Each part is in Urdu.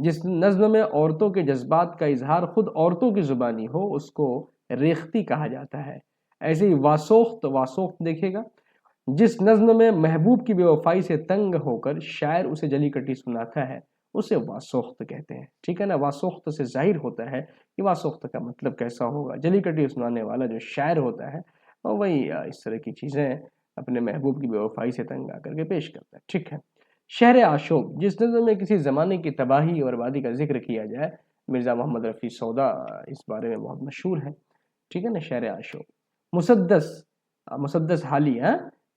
جس نظم میں عورتوں کے جذبات کا اظہار خود عورتوں کی زبانی ہو اس کو ریختی کہا جاتا ہے۔ ایسے ہی واسوخت، واسوخت دیکھیے گا، جس نظم میں محبوب کی بے وفائی سے تنگ ہو کر شاعر اسے جلی کٹی سناتا ہے اسے واسوخت کہتے ہیں، ٹھیک ہے نا۔ واسوخت سے ظاہر ہوتا ہے کہ واسوخت کا مطلب کیسا ہوگا، جلی کٹی سنانے والا جو شاعر ہوتا ہے وہی اس طرح کی چیزیں اپنے محبوب کی بے وفائی سے تنگ آ کر کے پیش کرتا ہے، ٹھیک ہے۔ شہر آشوب، جس نظم میں کسی زمانے کی تباہی اور آبادی کا ذکر کیا جائے، مرزا محمد رفیع سودا اس بارے میں بہت مشہور ہے، ٹھیک ہے نا، شہر آشوب۔ مسدس، مسدس حالی،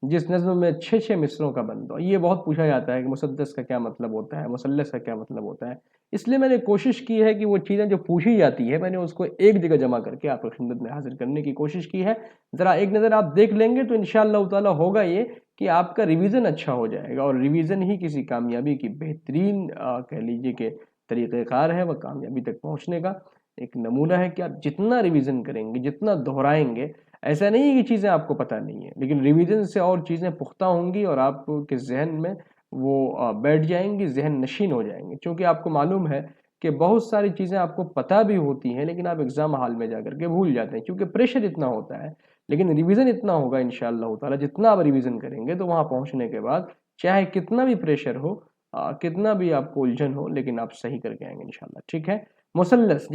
جس نظم میں 6 مصروں کا بند ہو۔ یہ بہت پوچھا جاتا ہے کہ مسدس کا کیا مطلب ہوتا ہے، مثلث کا کیا مطلب ہوتا ہے، اس لیے میں نے کوشش کی ہے کہ وہ چیزیں جو پوچھی جاتی ہے میں نے اس کو ایک جگہ جمع کر کے آپ کی خدمت میں حاضر کرنے کی کوشش کی ہے۔ ذرا ایک نظر آپ دیکھ لیں گے تو انشاءاللہ تعالی ہوگا یہ کہ آپ کا ریویژن اچھا ہو جائے گا، اور ریویژن ہی کسی کامیابی کی بہترین کہہ لیجئے کہ طریقہ کار ہے، وہ کامیابی تک پہنچنے کا ایک نمونہ ہے کہ آپ جتنا ریویژن کریں گے، جتنا دہرائیں گے، ایسا نہیں ہے کہ چیزیں آپ کو پتہ نہیں ہیں، لیکن ریویژن سے اور چیزیں پختہ ہوں گی اور آپ کے ذہن میں وہ بیٹھ جائیں گی، ذہن نشین ہو جائیں گے، چونکہ آپ کو معلوم ہے کہ بہت ساری چیزیں آپ کو پتہ بھی ہوتی ہیں لیکن آپ ایگزام حال میں جا کر کے بھول جاتے ہیں کیونکہ پریشر اتنا ہوتا ہے، لیکن ریویژن اتنا ہوگا انشاءاللہ تعالی، جتنا آپ ریویژن کریں گے تو وہاں پہنچنے کے بعد چاہے کتنا بھی پریشر ہو، کتنا بھی آپ کو الجھن ہو، لیکن آپ صحیح کر کے آئیں گے انشاءاللہ، ٹھیک ہے۔ مثلث،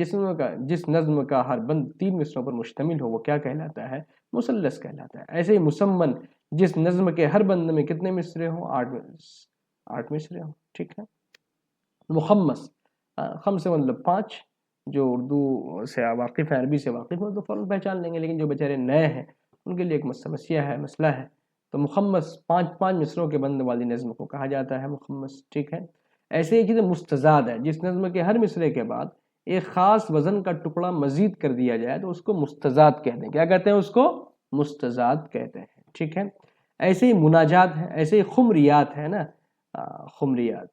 جس نظم کا ہر بند 3 مصروں پر مشتمل ہو وہ کیا کہلاتا ہے؟ مثلث کہلاتا ہے۔ ایسے ہی مسمن، جس نظم کے ہر بند میں کتنے مصرے ہوں؟ 8 مصرے ہوں، ٹھیک ہے۔ مخمس، خمس سے مطلب 5، جو اردو سے واقف ہے، عربی سے واقف ہے تو فوراً پہچان لیں گے، لیکن جو بیچارے نئے ہیں ان کے لیے ایک سمسیا ہے، مسئلہ ہے، تو مخمس 5 مصروں کے بند والی نظم کو کہا جاتا ہے مخمس، ٹھیک ہے۔ ایسے ہی چیز مستزاد ہے، جس نظم کے ہر مصرے کے بعد ایک خاص وزن کا ٹکڑا مزید کر دیا جائے تو اس کو مستزاد کہتے ہیں۔ کیا کہتے ہیں اس کو؟ مستزاد کہتے ہیں، ٹھیک ہے۔ ایسے ہی مناجات ہے، ایسے ہی خمریات ہے نا، خمریات،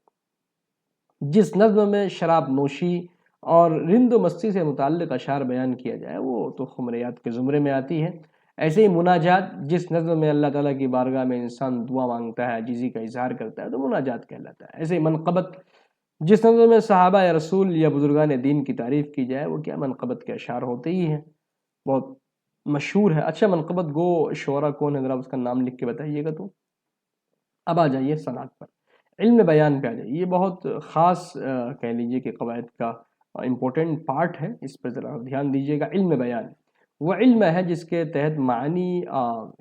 جس نظم میں شراب نوشی اور رند و مستی سے متعلق اشعار بیان کیا جائے وہ تو خمریات کے زمرے میں آتی ہے۔ ایسے ہی مناجات، جس نظم میں اللہ تعالیٰ کی بارگاہ میں انسان دعا مانگتا ہے، عاجزی کا اظہار کرتا ہے تو مناجات کہلاتا ہے۔ ایسے ہی منقبت، جس نظم میں صحابہ یا رسول یا بزرگان دین کی تعریف کی جائے وہ کیا منقبت کے اشعار ہوتے ہی ہیں، بہت مشہور ہے۔ اچھا منقبت گو شعرا کون ہے، ذرا اس کا نام لکھ کے بتائیے گا تو۔ اب آ جائیے صنعت پر، علم بیان پہ آ جائیے، یہ بہت خاص کہہ لیجئے کہ قواعد کا امپورٹنٹ پارٹ ہے، اس پر ذرا دھیان دیجیے گا۔ علم بیان وہ علم ہے جس کے تحت معنی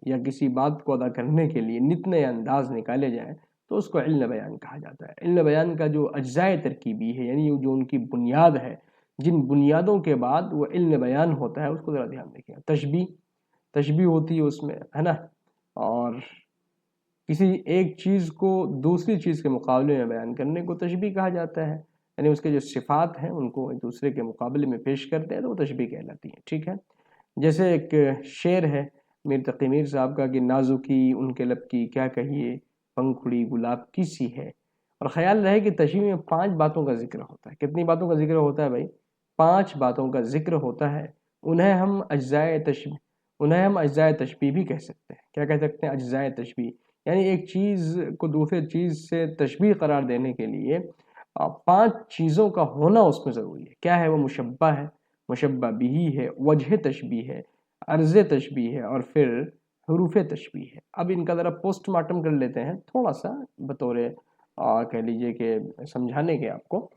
یا کسی بات کو ادا کرنے کے لیے نت نئے انداز نکالے جائیں تو اس کو علم بیان کہا جاتا ہے۔ علم بیان کا جو اجزائے ترکیبی ہے، یعنی جو ان کی بنیاد ہے، جن بنیادوں کے بعد وہ علم بیان ہوتا ہے اس کو ذرا دھیان رکھیے۔ تشبیہ، تشبیہ ہوتی ہے اس میں، ہے نا، اور کسی ایک چیز کو دوسری چیز کے مقابلے میں بیان کرنے کو تشبیہ کہا جاتا ہے، یعنی اس کے جو صفات ہیں ان کو ایک دوسرے کے مقابلے میں پیش کرتے ہیں تو وہ تشبیہ کہلاتی ہے، ٹھیک ہے۔ جیسے ایک شعر ہے میر تقی میر صاحب کا کہ نازکی ان کے لب کی کیا کہیے، پنکھڑی گلاب کی سی ہے، اور خیال رہے کہ تشبیہ میں 5 باتوں کا ذکر ہوتا ہے۔ کتنی باتوں کا ذکر ہوتا ہے بھائی؟ 5 باتوں کا ذکر ہوتا ہے۔ انہیں ہم اجزائے تشبیہ بھی کہہ سکتے ہیں۔ کیا کہہ سکتے ہیں؟ اجزائے تشبیہ، یعنی ایک چیز کو دوسرے چیز سے تشبیہ قرار دینے کے لیے 5 چیزوں کا ہونا اس میں ضروری ہے۔ کیا ہے وہ؟ مشبہ ہے، مشبہ بھی ہے، وجہ تشبیہ ہے، عرض تشبیہ ہے، اور پھر حروف تشبیہ ہے۔ اب ان کا ذرا پوسٹ مارٹم کر لیتے ہیں تھوڑا سا بطور کہہ لیجئے کہ سمجھانے کے آپ کو،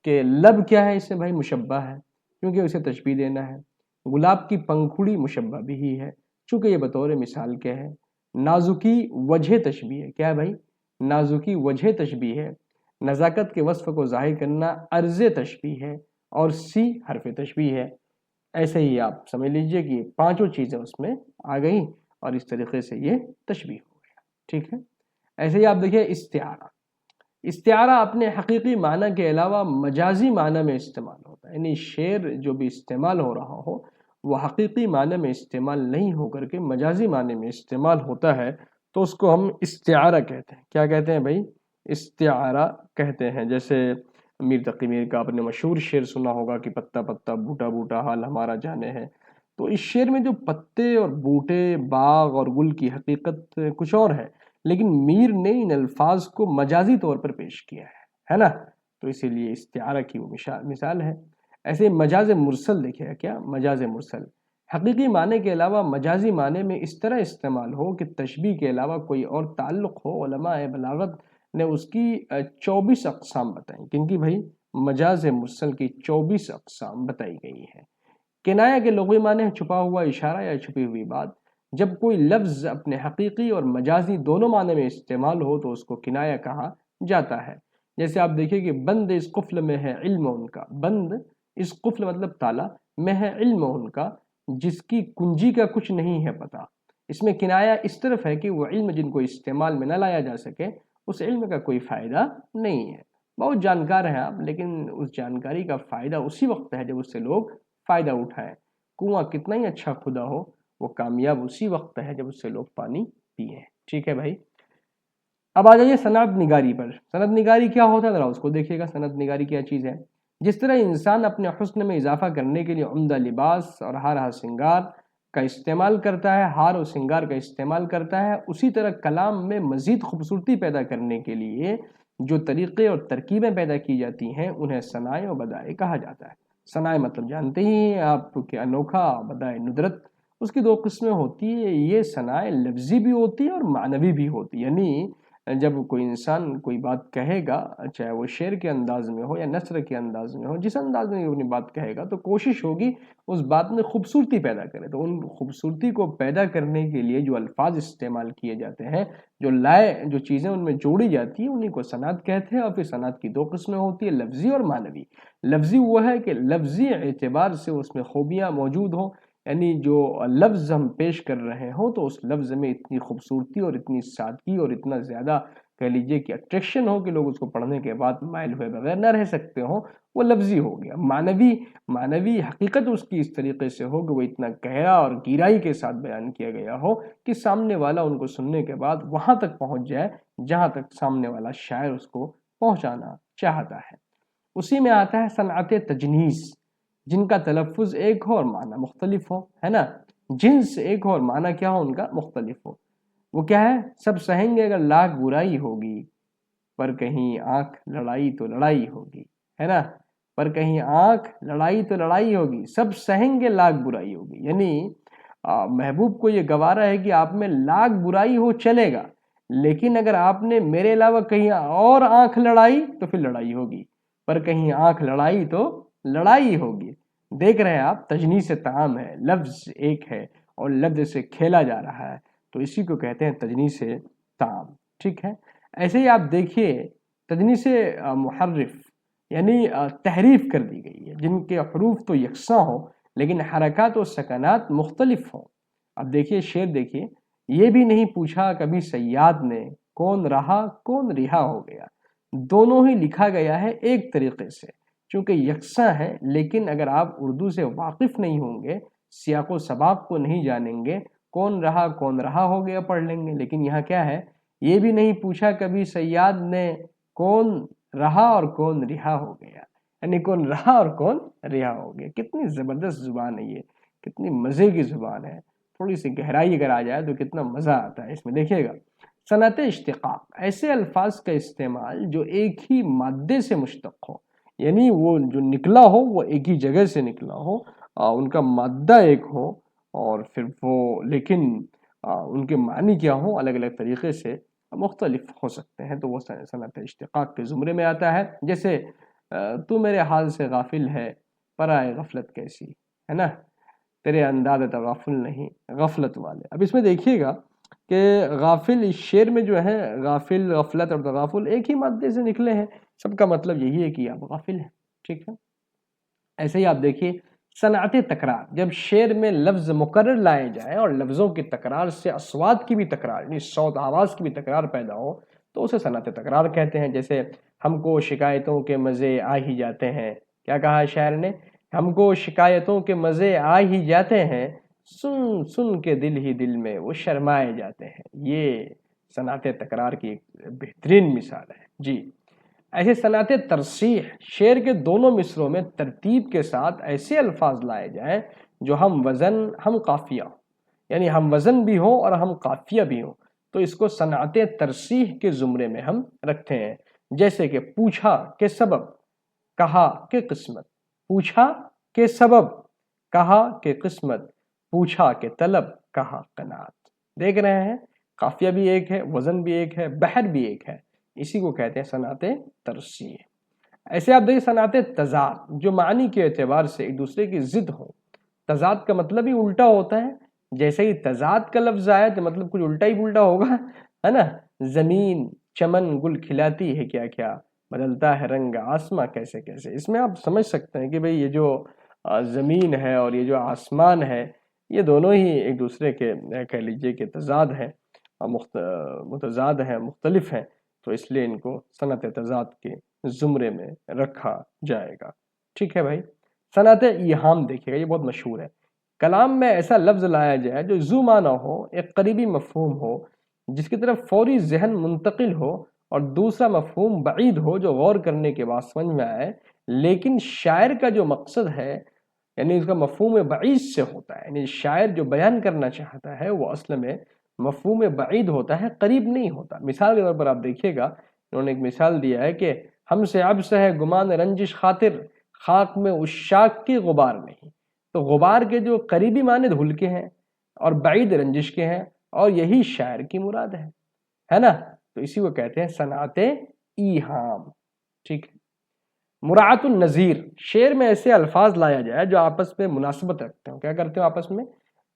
کہ لب کیا ہے؟ اس سے بھائی مشبہ ہے کیونکہ اسے تشبیہ دینا ہے۔ گلاب کی پنکھڑی مشبہ بھی ہے چونکہ یہ بطور مثال کے ہے۔ نازکی وجہ تشبیہ ہے، کیا ہے بھائی؟ نازکی وجہ تشبیہ ہے۔ نزاکت کے وصف کو ظاہر کرنا عرض تشبیہ ہے، اور سی حرف تشبیہ ہے۔ ایسے ہی آپ سمجھ لیجئے کہ 5 چیزیں اس میں آ گئیں اور اس طریقے سے یہ تشبیہ ہو گیا، ٹھیک ہے۔ ایسے ہی آپ دیکھیں استعارہ، استعارہ اپنے حقیقی معنی کے علاوہ مجازی معنی میں استعمال ہوتا ہے، یعنی شعر جو بھی استعمال ہو رہا ہو وہ حقیقی معنی میں استعمال نہیں ہو کر کے مجازی معنی میں استعمال ہوتا ہے تو اس کو ہم استعارہ کہتے ہیں۔ کیا کہتے ہیں بھائی؟ استعارہ کہتے ہیں۔ جیسے میر تقی میر کا آپ نے مشہور شعر سنا ہوگا کہ پتا پتا بوٹا بوٹا حال ہمارا جانے ہے، تو اس شعر میں جو پتے اور بوٹے، باغ اور گل کی حقیقت کچھ اور ہے، لیکن میر نے ان الفاظ کو مجازی طور پر پیش کیا ہے نا، تو اسی لیے استعارہ کی وہ مثال ہے۔ ایسے مجاز مرسل دیکھیے کیا مجاز مرسل حقیقی معنی کے علاوہ مجازی معنی میں اس طرح استعمال ہو کہ تشبیہ کے علاوہ کوئی اور تعلق ہو۔ علماء بلاغت نے اس کی 24 اقسام بتائیں۔ کن کی بھائی؟ مجاز مرسل کی 24 اقسام بتائی گئی ہیں۔ کنایہ کے لغوی معنی ہے چھپا ہوا اشارہ یا چھپی ہوئی بات۔ جب کوئی لفظ اپنے حقیقی اور مجازی دونوں معنی میں استعمال ہو تو اس کو کنایہ کہا جاتا ہے۔ جیسے آپ دیکھیں کہ بند اس قفل میں ہے علم ان کا، بند اس قفل مطلب تالا میں ہے علم ان کا، جس کی کنجی کا کچھ نہیں ہے پتہ۔ اس میں کنایہ اس طرف ہے کہ وہ علم جن کو استعمال میں نہ لایا جا سکے اس علم کا کوئی فائدہ نہیں ہے۔ بہت جانکار ہیں آپ، لیکن اس جانکاری کا فائدہ اسی وقت ہے جب اس سے لوگ فائدہ اٹھائیں۔ کنواں کتنا ہی اچھا کھدا ہو وہ کامیاب اسی وقت ہے جب اس سے لوگ پانی پیئیں۔ ٹھیک ہے بھائی، اب آ جائیے سند نگاری پر۔ سند نگاری کیا ہوتا ہے ذرا اس کو دیکھیے گا۔ سند نگاری کیا چیز ہے؟ جس طرح انسان اپنے حسن میں اضافہ کرنے کے لیے عمدہ لباس اور ہار سنگار کا استعمال کرتا ہے، ہار و سنگار کا استعمال کرتا ہے، اسی طرح کلام میں مزید خوبصورتی پیدا کرنے کے لیے جو طریقے اور ترکیبیں پیدا کی جاتی ہیں انہیں صنائع و بدائع کہا جاتا ہے۔ صنائع مطلب جانتے ہی ہیں آپ کہ انوکھا، بدائع ندرت۔ اس کی دو قسمیں ہوتی ہیں، یہ صنائع لفظی بھی ہوتی ہے اور معنوی بھی ہوتی ہے۔ یعنی جب کوئی انسان کوئی بات کہے گا، چاہے وہ شعر کے انداز میں ہو یا نثر کے انداز میں ہو، جس انداز میں اپنی بات کہے گا تو کوشش ہوگی اس بات میں خوبصورتی پیدا کرے۔ تو ان خوبصورتی کو پیدا کرنے کے لیے جو الفاظ استعمال کیے جاتے ہیں، جو چیزیں ان میں جوڑی جاتی ہیں، انہیں کو صنعت کہتے ہیں۔ اور پھر صنعت کی دو قسمیں ہوتی ہیں، لفظی اور معنوی۔ لفظی وہ ہے کہ لفظی اعتبار سے اس میں خوبیاں موجود ہوں، یعنی جو لفظ ہم پیش کر رہے ہوں تو اس لفظ میں اتنی خوبصورتی اور اتنی سادگی اور اتنا زیادہ کہہ لیجئے کہ اٹریکشن ہو کہ لوگ اس کو پڑھنے کے بعد مائل ہوئے بغیر نہ رہ سکتے ہوں، وہ لفظی ہو گیا۔ معنوی حقیقت اس کی اس طریقے سے ہو کہ وہ اتنا گہرا اور گہرائی کے ساتھ بیان کیا گیا ہو کہ سامنے والا ان کو سننے کے بعد وہاں تک پہنچ جائے جہاں تک سامنے والا شاعر اس کو پہنچانا چاہتا ہے۔ اسی میں آتا ہے صنعت تجنیس، جن کا تلفظ ایک ہو اور معنی مختلف ہو، ہے نا؟ جنس ایک ہو اور معنی کیا ہو ان کا مختلف ہو۔ وہ کیا ہے؟ سب سہیں گے اگر لاکھ برائی ہوگی، پر کہیں آنکھ لڑائی تو لڑائی ہوگی، ہے نا؟ پر کہیں آنکھ لڑائی تو لڑائی ہوگی، سب سہیں گے لاکھ برائی ہوگی۔ یعنی محبوب کو یہ گوارا ہے کہ آپ میں لاکھ برائی ہو چلے گا، لیکن اگر آپ نے میرے علاوہ کہیں اور آنکھ لڑائی تو پھر لڑائی ہوگی، پر کہیں آنکھ لڑائی تو لڑائی ہوگی۔ دیکھ رہے ہیں آپ، تجنیس طعام ہے، لفظ ایک ہے اور لفظ سے کھیلا جا رہا ہے، تو اسی کو کہتے ہیں تجنیس طعام۔ ٹھیک ہے، ایسے ہی آپ دیکھیے تجنیس محرف، یعنی تحریف کر دی گئی ہے، جن کے حروف تو یکساں ہوں لیکن حرکات و سکنات مختلف ہوں۔ اب دیکھیے شعر، دیکھیے، یہ بھی نہیں پوچھا کبھی صیاد نے، کون رہا کون رہا ہو گیا۔ دونوں ہی لکھا گیا ہے ایک طریقے سے چونکہ یکساں ہے، لیکن اگر آپ اردو سے واقف نہیں ہوں گے، سیاق و سباق کو نہیں جانیں گے، کون رہا ہو گیا پڑھ لیں گے، لیکن یہاں کیا ہے؟ یہ بھی نہیں پوچھا کبھی صیاد نے، کون رہا اور کون رہا ہو گیا، یعنی کون رہا اور کون رہا ہو گیا۔ کتنی زبردست زبان ہے یہ، کتنی مزے کی زبان ہے، تھوڑی سی گہرائی اگر آ جائے تو کتنا مزہ آتا ہے اس میں۔ دیکھیے گا، صنعت اشتقاق، ایسے الفاظ کا استعمال جو ایک ہی مادے سے مشتق ہو، یعنی وہ جو نکلا ہو وہ ایک ہی جگہ سے نکلا ہو، ان کا مادہ ایک ہو، اور پھر وہ لیکن ان کے معنی کیا ہوں الگ الگ طریقے سے مختلف ہو سکتے ہیں، تو وہ صنعت اشتقاق کے زمرے میں آتا ہے۔ جیسے تو میرے حال سے غافل ہے، پرائے غفلت کیسی، ہے نا؟ تیرے انداز تغافل نہیں، غفلت والے۔ اب اس میں دیکھیے گا کہ غافل، اس شعر میں جو ہے غافل، غفلت اور تغافل ایک ہی مادے سے نکلے ہیں، سب کا مطلب یہی ہے کہ آپ غافل ہیں۔ ٹھیک ہے، ایسے ہی آپ دیکھیے صنعت تکرار، جب شعر میں لفظ مکرر لائے جائیں اور لفظوں کی تکرار سے اصوات کی بھی تکرار، یعنی صوت آواز کی بھی تکرار پیدا ہو تو اسے صنعت تکرار کہتے ہیں۔ جیسے ہم کو شکایتوں کے مزے آ ہی جاتے ہیں، کیا کہا ہے شاعر نے؟ ہم کو شکایتوں کے مزے آ ہی جاتے ہیں، سن سن کے دل ہی دل میں وہ شرمائے جاتے ہیں۔ یہ صنعت تکرار کی ایک بہترین مثال ہے جی۔ ایسے صنعت ترصیح، شعر کے دونوں مصروں میں ترتیب کے ساتھ ایسے الفاظ لائے جائیں جو ہم وزن ہم قافیہ ہوں، یعنی ہم وزن بھی ہوں اور ہم قافیہ بھی ہوں، تو اس کو صنعت ترصیح کے زمرے میں ہم رکھتے ہیں۔ جیسے کہ پوچھا کے سبب، کہا کہ قسمت، پوچھا کے سبب، کہا کہ قسمت، پوچھا کہ طلب، کہا قناعت۔ دیکھ رہے ہیں قافیہ بھی ایک ہے، وزن بھی ایک ہے، بحر بھی ایک ہے، اسی کو کہتے ہیں صنعت ترسیع۔ ایسے آپ دیکھیں صنعت تضاد، جو معنی کے اعتبار سے ایک دوسرے کی ضد ہو۔ تضاد کا مطلب ہی الٹا ہوتا ہے، جیسے ہی تضاد کا لفظ آیا تو مطلب کچھ الٹا ہی پلٹا ہوگا، ہے نا۔ زمین چمن گل کھلاتی ہے کیا کیا، بدلتا ہے رنگ آسماں کیسے کیسے۔ اس میں آپ سمجھ سکتے ہیں کہ بھئی یہ جو زمین ہے اور یہ جو آسمان ہے، یہ دونوں ہی ایک دوسرے کے کہہ لیجئے کہ تضاد ہیں، متضاد ہیں، مختلف ہیں، تو اس لیے ان کو صنعت تضاد کے زمرے میں رکھا جائے گا۔ ٹھیک ہے بھائی۔ صنعت ایہام دیکھیے گا، یہ بہت مشہور ہے۔ کلام میں ایسا لفظ لایا جائے جو ذو معنی ہو، ایک قریبی مفہوم ہو، جس کی طرف فوری ذہن منتقل ہو، اور دوسرا مفہوم بعید ہو جو غور کرنے کے بعد سمجھ میں آئے، لیکن شاعر کا جو مقصد ہے یعنی اس کا مفہوم بعید سے ہوتا ہے، یعنی شاعر جو بیان کرنا چاہتا ہے وہ اصل میں مفہوم بعید ہوتا ہے، قریب نہیں ہوتا۔ مثال کے طور پر آپ دیکھیے گا، انہوں نے ایک مثال دیا ہے کہ ہم سے عبس ہے گمان رنجش خاطر، خاک میں عشاق کی غبار نہیں۔ تو غبار کے جو قریبی معنی دھل کے ہیں اور بعید رنجش کے ہیں، اور یہی شاعر کی مراد ہے نا۔ تو اسی کو کہتے ہیں صنعت ایہام۔ ٹھیک ہے۔ مراعات النظیر، شعر میں ایسے الفاظ لایا جائے جو آپس میں مناسبت رکھتے ہیں۔ کیا کرتے ہیں آپس میں؟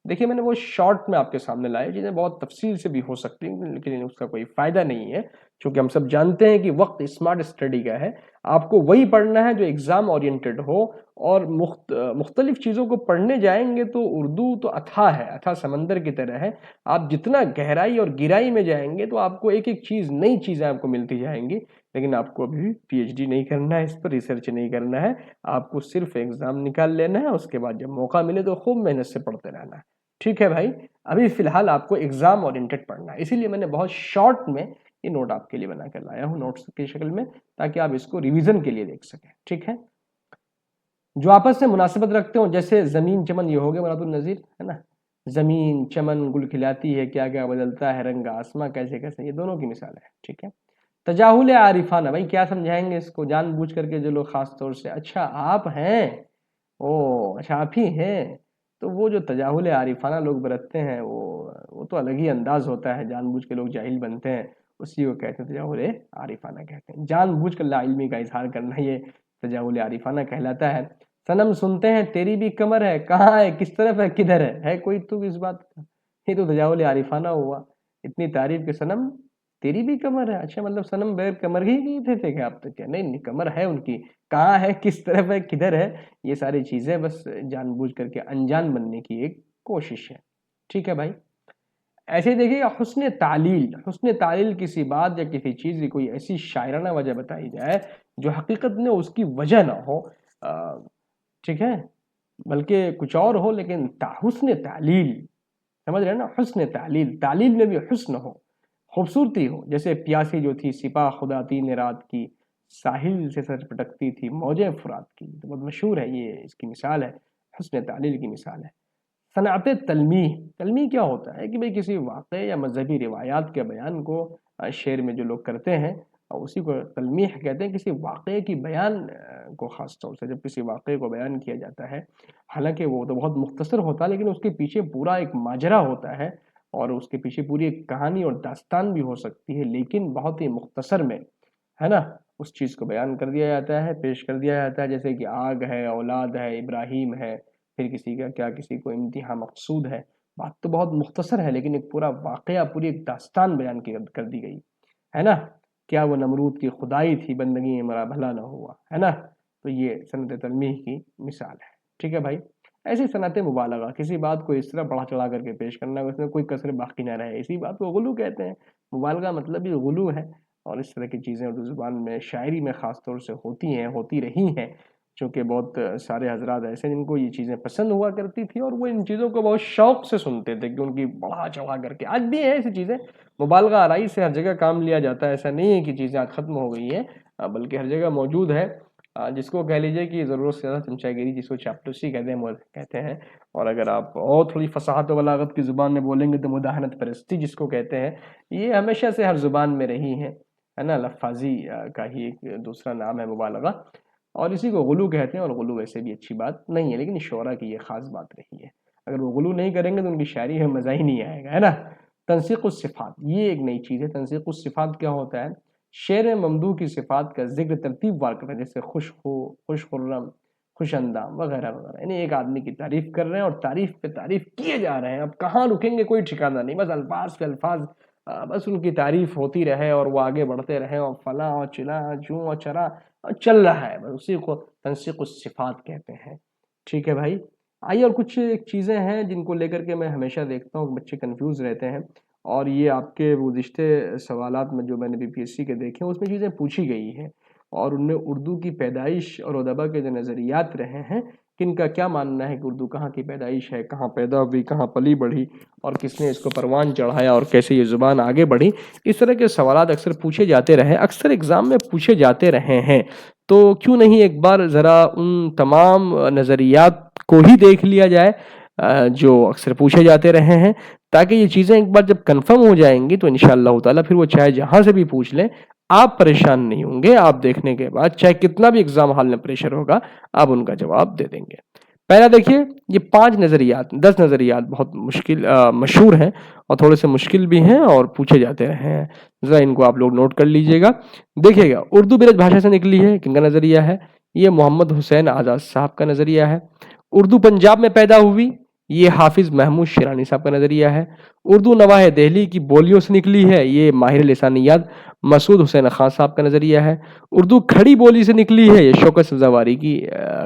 دیکھیے میں نے وہ شارٹ میں آپ کے سامنے لائے، چیزیں بہت تفصیل سے بھی ہو سکتی ہیں لیکن اس کا کوئی فائدہ نہیں ہے، چونکہ ہم سب جانتے ہیں کہ وقت اسمارٹ اسٹڈی کا ہے۔ آپ کو وہی پڑھنا ہے جو ایگزام اورینٹڈ ہو، اور مختلف چیزوں کو پڑھنے جائیں گے تو اردو تو اتھا ہے، اتھا سمندر کی طرح ہے۔ آپ جتنا گہرائی اور گہرائی میں جائیں گے تو آپ کو ایک ایک چیز، نئی چیزیں آپ کو ملتی جائیں گی، لیکن آپ کو ابھی پی ایچ ڈی نہیں کرنا ہے، اس پر ریسرچ نہیں کرنا ہے، آپ کو صرف ایگزام نکال لینا ہے، اس کے بعد جب موقع ملے تو خوب محنت سے پڑھتے رہنا ہے۔ ٹھیک ہے بھائی۔ ابھی فی الحال آپ کو ایگزام اورینٹڈ پڑھنا ہے، اسی لیے میں نے بہت شارٹ میں یہ نوٹ آپ کے لیے بنا کر لایا ہوں، نوٹس کی شکل میں، تاکہ آپ اس کو ریویژن کے لیے دیکھ سکیں۔ ٹھیک ہے۔ جو آپس سے مناسبت رکھتے ہوں، جیسے زمین چمن، یہ ہو گیا مراد النظیر، ہے نا۔ زمین چمن گل کھلاتی ہے کیا کیا، بدلتا ہے رنگ آسماں کیسے کیسے، یہ دونوں کی مثال ہے۔ ٹھیک ہے۔ تجاہل عارفانہ، بھائی کیا سمجھائیں گے اس کو؟ جان بوجھ کر کے جو لوگ خاص طور سے، اچھا آپ ہیں، اچھا آپ ہی ہیں، تو وہ جو تجاہل عارفانہ لوگ برتتے ہیں وہ تو الگ ہی انداز ہوتا ہے، جان بوجھ کے لوگ جاہل بنتے ہیں، اسی کو کہتے ہیں تجاہل عارفانہ کہتے ہیں۔ جان بوجھ کر لا علمی کا اظہار کرنا یہ تجاہل عارفانہ کہلاتا ہے۔ صنم سنتے ہیں تیری بھی کمر ہے، کہاں ہے کس طرف ہے کدھر ہے کوئی تو اس بات کا، یہ تو تجاہل عارفانہ ہوا۔ اتنی تعریف کے صنم تیری بھی کمر ہے، اچھا مطلب صنم بغیر کمر ہی نہیں تھے کہ آپ تو کیا؟ نہیں کمر ہے ان کی، کہاں ہے کس طرف ہے کدھر ہے، یہ ساری چیزیں بس جان بوجھ کر کے انجان بننے کی ایک کوشش ہے۔ ٹھیک ہے بھائی۔ ایسے ہی دیکھیے حسن تعلیل، حسن تعلیل کسی بات یا کسی چیز کی کوئی ایسی شاعرانہ وجہ بتائی جائے جو حقیقت میں اس کی وجہ نہ ہو، ٹھیک ہے، بلکہ کچھ اور ہو، لیکن حسن تعلیل، سمجھ رہے ہیں نا، حسن تعلیل، تعلیل میں بھی حسن ہو، خوبصورتی ہو۔ جیسے پیاسی جو تھی سپاہ خدا تین رات کی، ساحل سے سر پٹکتی تھی موجیں فرات کی، تو بہت مشہور ہے، یہ اس کی مثال ہے، حسن تعلیل کی مثال ہے۔ صنعت تلمیح، تلمیح کیا ہوتا ہے کہ بھئی کسی واقعے یا مذہبی روایات کے بیان کو شعر میں جو لوگ کرتے ہیں اسی کو تلمیح کہتے ہیں، کسی واقعے کی بیان کو، خاص طور سے جب کسی واقعے کو بیان کیا جاتا ہے، حالانکہ وہ تو بہت مختصر ہوتا ہے لیکن اس کے پیچھے پورا ایک ماجرا ہوتا ہے، اور اس کے پیچھے پوری ایک کہانی اور داستان بھی ہو سکتی ہے، لیکن بہت ہی مختصر میں، ہے نا، اس چیز کو بیان کر دیا جاتا ہے، پیش کر دیا جاتا ہے، جیسے کہ آگ ہے، اولاد ہے، ابراہیم ہے، پھر کسی کا کیا، کسی کو امتحان مقصود ہے۔ بات تو بہت مختصر ہے لیکن ایک پورا واقعہ، پوری ایک داستان بیان کر دی گئی ہے نا۔ کیا وہ نمرود کی خدائی تھی، بندگی میں مرا بھلا نہ ہوا، ہے نا۔ تو یہ صنعت تلمیح کی مثال ہے۔ ٹھیک ہے بھائی۔ ایسی صنعت مبالغہ، کسی بات کو اس طرح بڑھا چڑھا کر کے پیش کرنا اس میں کوئی کسر باقی نہ رہے، اسی بات کو غلو کہتے ہیں۔ مبالغہ مطلب ہی غلو ہے، اور اس طرح کی چیزیں اردو زبان میں شاعری میں خاص طور سے ہوتی ہیں، ہوتی رہی ہیں، چونکہ بہت سارے حضرات ایسے جن کو یہ چیزیں پسند ہوا کرتی تھی اور وہ ان چیزوں کو بہت شوق سے سنتے تھے کہ ان کی بڑھا چڑھا کر کے، آج بھی ہیں ایسی چیزیں، مبالغہ آرائی سے ہر جگہ کام لیا جاتا ہے، ایسا نہیں ہے کہ چیزیں آج ختم ہو گئی ہیں، بلکہ ہر جگہ موجود ہے، جس کو کہہ لیجئے کہ ضرورت سے زیادہ چمچہ گیری، جس کو چاپلوسی کہتے ہیں، اور اگر آپ اور تھوڑی فصاحت و بلاغت کی زبان میں بولیں گے تو مداحنت پرستی جس کو کہتے ہیں، یہ ہمیشہ سے ہر زبان میں رہی ہیں، ہے نا, لفاظی کا ہی ایک دوسرا نام ہے مبالغہ, اور اسی کو غلو کہتے ہیں, اور غلو ویسے بھی اچھی بات نہیں ہے, لیکن شعراء کی یہ خاص بات رہی ہے. اگر وہ غلو نہیں کریں گے تو ان کی شاعری میں مزہ ہی نہیں آئے گا, ہے نا. تنسیق الصفات یہ ایک نئی چیز ہے. تنسیق الصفات کیا ہوتا ہے؟ شعر ممدوح کی صفات کا ذکر ترتیب وار کرنا, جیسے خوش ہو, خوش خرم, خوش اندام وغیرہ وغیرہ. یعنی ایک آدمی کی تعریف کر رہے ہیں اور تعریف پہ تعریف کیے جا رہے ہیں, اب کہاں رکیں گے کوئی ٹھکانہ نہیں, بس الفاظ پہ الفاظ, بس ان کی تعریف ہوتی رہے اور وہ آگے بڑھتے رہے, اور فلاں اور چلا چوں اور چرا اور چل رہا ہے, بس اسی کو تنسیق الصفات کہتے ہیں. ٹھیک ہے بھائی. آئیے اور کچھ چیزیں ہیں جن کو لے کر کے میں ہمیشہ دیکھتا ہوں بچے کنفیوز رہتے ہیں, اور یہ آپ کے گزشتہ سوالات میں جو میں نے بی پی ایس سی کے دیکھے اس میں چیزیں پوچھی گئی ہیں, اور ان میں اردو کی پیدائش اور ادبا کے جو نظریات رہے ہیں کہ ان کا کیا ماننا ہے کہ اردو کہاں کی پیدائش ہے, کہاں پیدا ہوئی, کہاں پلی بڑھی, اور کس نے اس کو پروان چڑھایا, اور کیسے یہ زبان آگے بڑھی. اس طرح کے سوالات اکثر پوچھے جاتے رہے, اکثر ایگزام میں پوچھے جاتے رہے ہیں. تو کیوں نہیں ایک بار ذرا ان تمام نظریات کو ہی دیکھ لیا جائے جو اکثر پوچھے جاتے رہے ہیں, تاکہ یہ چیزیں ایک بار جب کنفرم ہو جائیں گی تو انشاءاللہ تعالیٰ پھر وہ چاہے جہاں سے بھی پوچھ لیں آپ پریشان نہیں ہوں گے. آپ دیکھنے کے بعد چاہے کتنا بھی ایگزام ہال میں پریشر ہوگا آپ ان کا جواب دے دیں گے. پہلا دیکھیے, یہ 5 نظریات 10 نظریات بہت مشہور ہیں اور تھوڑے سے مشکل بھی ہیں اور پوچھے جاتے رہے ہیں, ذرا ان کو آپ لوگ نوٹ کر لیجئے گا. دیکھیے گا, اردو برج بھاشا سے نکلی ہے, کن کا نظریہ ہے؟ یہ محمد حسین آزاد صاحب کا نظریہ ہے. اردو پنجاب میں پیدا ہوئی, یہ حافظ محمود شیرانی صاحب کا نظریہ ہے. اردو نواح دہلی کی بولیوں سے نکلی ہے, یہ ماہر لسانیات مسعود حسین خان صاحب کا نظریہ ہے. اردو کھڑی بولی سے نکلی ہے, یہ شوکت سبزواری کی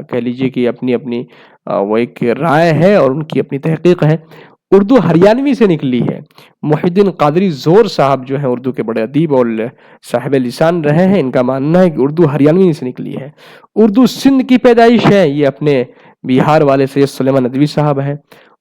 کہہ لیجئے کہ اپنی وہ ایک رائے ہے اور ان کی اپنی تحقیق ہے. اردو ہریانوی سے نکلی ہے, محی الدین قادری زور صاحب جو ہیں اردو کے بڑے ادیب اور صاحب لسان رہے ہیں, ان کا ماننا ہے کہ اردو ہریانوی سے نکلی ہے. اردو سندھ کی پیدائش ہے, یہ اپنے بہار والے سید سلیمان ندوی صاحب ہیں.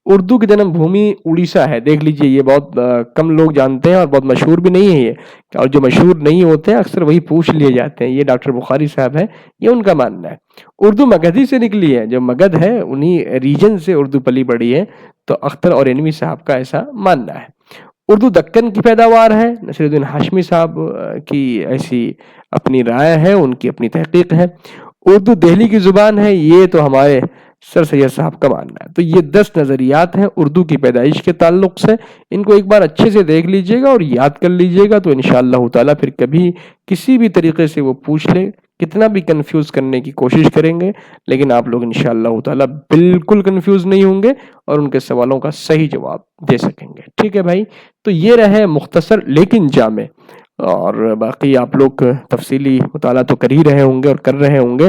اردو کی جنم بھومی اڑیسہ ہے, دیکھ لیجئے یہ بہت کم لوگ جانتے ہیں اور بہت مشہور بھی نہیں ہے یہ, اور جو مشہور نہیں ہوتے ہیں اکثر وہی پوچھ لیے جاتے ہیں. یہ ڈاکٹر بخاری صاحب ہیں, یہ ان کا ماننا ہے. اردو مگدھی سے نکلی ہے, جو مگدھ ہے انہی ریجن سے اردو پلی بڑھی ہے, تو اختر اورینوی صاحب کا ایسا ماننا ہے. اردو دکن کی پیداوار ہے, نصیر الدین ہاشمی صاحب کی ایسی اپنی رائے ہے, ان کی اپنی تحقیق ہے. اردو دہلی کی زبان ہے, یہ تو ہمارے سر سید صاحب کا ماننا ہے. تو یہ 10 نظریات ہیں اردو کی پیدائش کے تعلق سے, ان کو ایک بار اچھے سے دیکھ لیجئے گا اور یاد کر لیجئے گا, تو انشاءاللہ تعالیٰ پھر کبھی کسی بھی طریقے سے وہ پوچھ لے, کتنا بھی کنفیوز کرنے کی کوشش کریں گے لیکن آپ لوگ انشاءاللہ تعالیٰ بالکل کنفیوز نہیں ہوں گے اور ان کے سوالوں کا صحیح جواب دے سکیں گے. ٹھیک ہے بھائی, تو یہ رہے مختصر لیکن جامع, اور باقی آپ لوگ تفصیلی مطالعہ تو کر ہی رہے ہوں گے اور کر رہے ہوں گے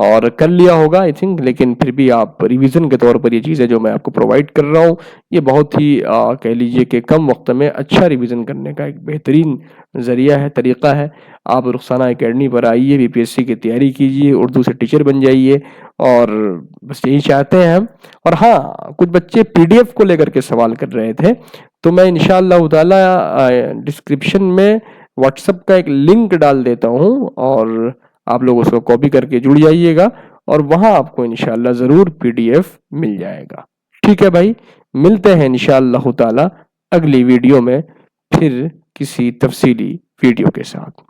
اور کر لیا ہوگا آئی تھنک, لیکن پھر بھی آپ ریویژن کے طور پر یہ چیزیں جو میں آپ کو پرووائڈ کر رہا ہوں یہ بہت ہی کہہ لیجئے کہ کم وقت میں اچھا ریویژن کرنے کا ایک بہترین ذریعہ ہے, طریقہ ہے. آپ رخسانہ اکیڈمی پر آئیے, بی پی ایس سی کی تیاری کیجیے, اردو سے ٹیچر بن جائیے, اور بس یہی چاہتے ہیں ہم. اور ہاں, کچھ بچے پی ڈی ایف کو لے کر کے سوال کر رہے تھے, تو میں انشاءاللہ تعالی ڈسکرپشن میں واٹس ایپ کا ایک لنک ڈال دیتا ہوں, اور آپ لوگ اس کو کاپی کر کے جڑ جائیے گا, اور وہاں آپ کو انشاءاللہ ضرور پی ڈی ایف مل جائے گا. ٹھیک ہے بھائی, ملتے ہیں انشاءاللہ تعالی اگلی ویڈیو میں پھر کسی تفصیلی ویڈیو کے ساتھ.